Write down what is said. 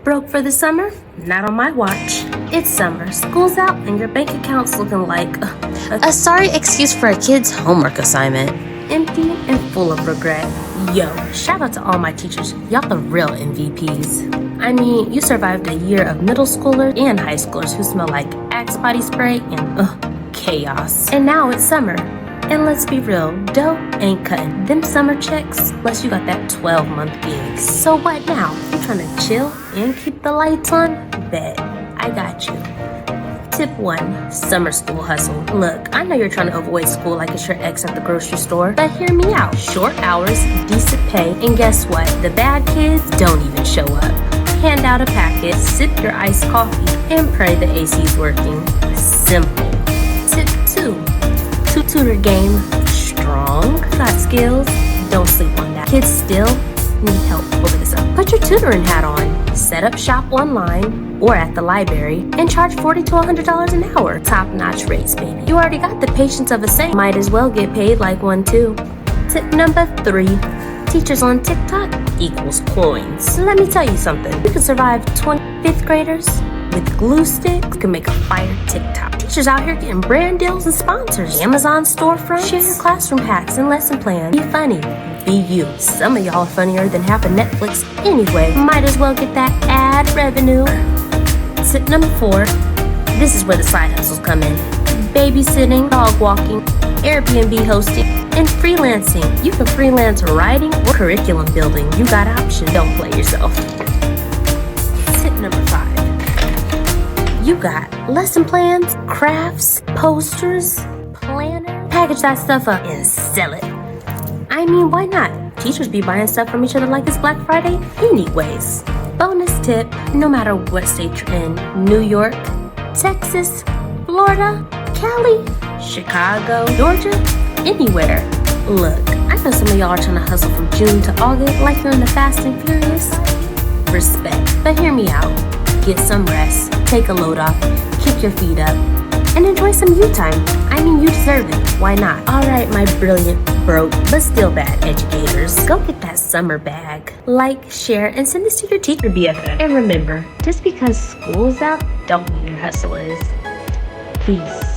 Broke for the summer? Not on my watch. It's summer, school's out, and your bank account's looking like A sorry excuse for a kid's homework assignment. empty and full of regret. Yo, shout out to all my teachers. Y'all the real MVPs. I mean, you survived a year of middle schoolers and high schoolers who smell like Axe body spray and chaos. And now it's summer. And let's be real, dough ain't cutting them summer checks unless you got that 12-month gig. So what now? You trying to chill and keep the lights on? Bet, I got you. Tip 1, summer school hustle. Look, I know you're trying to avoid school like it's your ex at the grocery store, but hear me out. Short hours, decent pay, and guess what? The bad kids don't even show up. Hand out a packet, sip your iced coffee, and pray the AC's working. Simple. Tip 2, tutor game strong. Got skills, don't sleep on that. Kids still need help over the summer. Put your tutoring hat on. Set up shop online or at the library and charge $40 to $100 an hour. Top-notch rates, baby. You already got the patience of a saint. Might as well get paid like one too. Tip number 3. Teachers on TikTok equals coins. So let me tell you something. You can survive 25th graders with glue sticks. You can make a fire TikTok. Teachers out here getting brand deals and sponsors. Amazon storefront. Share your classroom hacks and lesson plans. Be funny. Be you. Some of y'all are funnier than half of Netflix anyway. Might as well get that ad revenue. Tip number 4. This is where the side hustles come in. Babysitting, dog walking, Airbnb hosting, and freelancing. You can freelance writing or curriculum building. You got options. Don't play yourself. Tip number 5. You got lesson plans, crafts, posters, planners. Package that stuff up and sell it. I mean, why not? Teachers be buying stuff from each other like it's Black Friday anyways. Bonus tip, no matter what state you're in, New York, Texas, Florida, Cali, Chicago, Georgia, anywhere. Look, I know some of y'all are trying to hustle from June to August like you're in the Fast and Furious. Respect, but hear me out. Get some rest, take a load off, kick your feet up, and enjoy some you time. I mean, you deserve it. Why not? Alright, my brilliant, broke, but still bad educators. Go get that summer bag. Like, share, and send this to your teacher BFF. And remember, just because school's out, don't mean your hustle is. Peace.